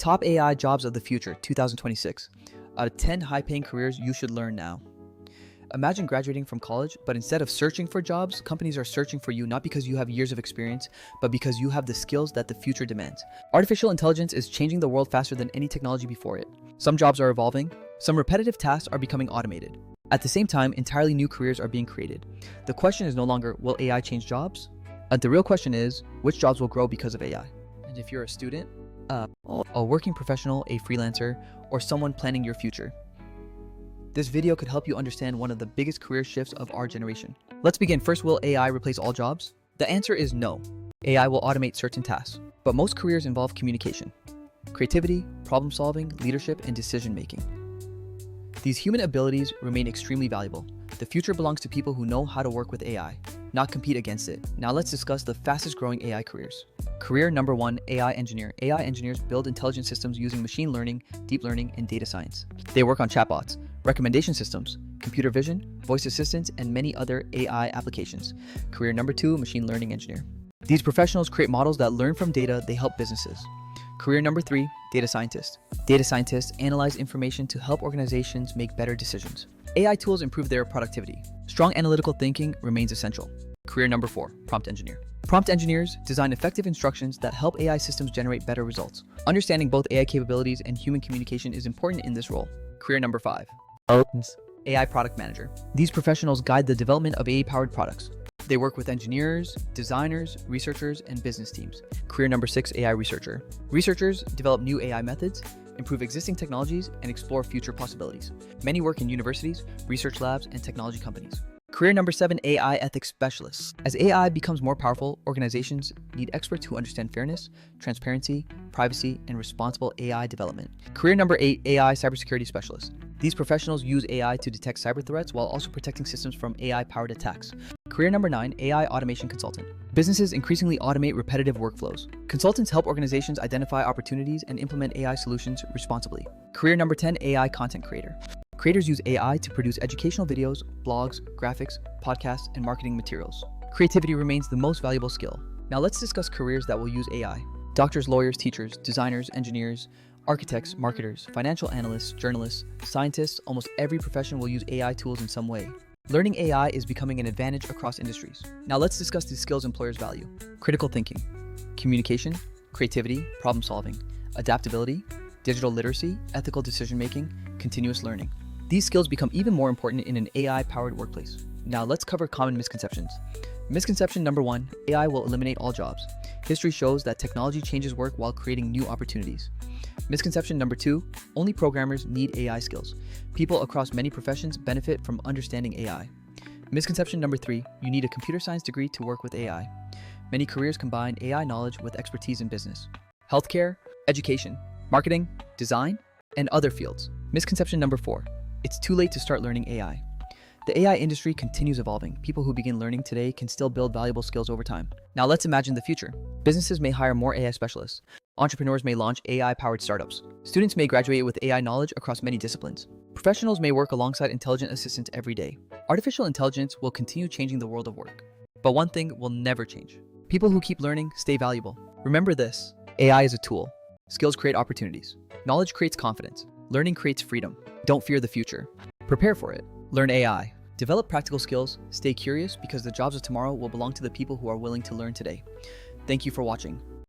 Top AI Jobs of the Future 2026. Out of 10 high-paying careers you should learn now. Imagine graduating from college, but instead of searching for jobs, companies are searching for you not because you have years of experience, but because you have the skills that the future demands. Artificial intelligence is changing the world faster than any technology before it. Some jobs are evolving, some repetitive tasks are becoming automated. At the same time, entirely new careers are being created. The question is no longer, will AI change jobs? The real question is, which jobs will grow because of AI? And if you're a student, a working professional, a freelancer, or someone planning your future, this video could help you understand one of the biggest career shifts of our generation. Let's begin. First, will AI replace all jobs? The answer is no. AI will automate certain tasks, but most careers involve communication, creativity, problem solving, leadership, and decision making. These human abilities remain extremely valuable. The future belongs to people who know how to work with AI, not compete against it. Now let's discuss the fastest growing AI careers. Career number 1, AI engineer. AI engineers build intelligent systems using machine learning, deep learning, and data science. They work on chatbots, recommendation systems, computer vision, voice assistants, and many other AI applications. Career number 2, machine learning engineer. These professionals create models that learn from data. They help businesses. Career number 3, data scientist. Data scientists analyze information to help organizations make better decisions. AI tools improve their productivity. Strong analytical thinking remains essential. Career number 4, prompt engineer. Prompt engineers design effective instructions that help AI systems generate better results. Understanding both AI capabilities and human communication is important in this role. Career number 5, AI product manager. These professionals guide the development of AI-powered products. They work with engineers, designers, researchers, and business teams. Career number 6, AI researcher. Researchers develop new AI methods, improve existing technologies, and explore future possibilities. Many work in universities, research labs, and technology companies. Career number 7, AI ethics specialists. As AI becomes more powerful, organizations need experts who understand fairness, transparency, privacy, and responsible AI development. Career number 8, AI cybersecurity specialist. These professionals use AI to detect cyber threats while also protecting systems from AI-powered attacks. Career number 9, AI automation consultant. Businesses increasingly automate repetitive workflows. Consultants help organizations identify opportunities and implement AI solutions responsibly. Career number 10, AI content creator. Creators use AI to produce educational videos, blogs, graphics, podcasts, and marketing materials. Creativity remains the most valuable skill. Now let's discuss careers that will use AI. Doctors, lawyers, teachers, designers, engineers, architects, marketers, financial analysts, journalists, scientists. Almost every profession will use AI tools in some way. Learning AI is becoming an advantage across industries. Now let's discuss the skills employers value. Critical thinking, communication, creativity, problem solving, adaptability, digital literacy, ethical decision making, continuous learning. These skills become even more important in an AI-powered workplace. Now let's cover common misconceptions. Misconception number 1, AI will eliminate all jobs. History shows that technology changes work while creating new opportunities. Misconception number 2, only programmers need AI skills. People across many professions benefit from understanding AI. Misconception number 3, you need a computer science degree to work with AI. Many careers combine AI knowledge with expertise in business, healthcare, education, marketing, design, and other fields. Misconception number 4, it's too late to start learning AI. The AI industry continues evolving. People who begin learning today can still build valuable skills over time. Now let's imagine the future. Businesses may hire more AI specialists. Entrepreneurs may launch AI-powered startups. Students may graduate with AI knowledge across many disciplines. Professionals may work alongside intelligent assistants every day. Artificial intelligence will continue changing the world of work. But one thing will never change. People who keep learning stay valuable. Remember this, AI is a tool. Skills create opportunities. Knowledge creates confidence. Learning creates freedom. Don't fear the future. Prepare for it. Learn AI. Develop practical skills. Stay curious because the jobs of tomorrow will belong to the people who are willing to learn today. Thank you for watching.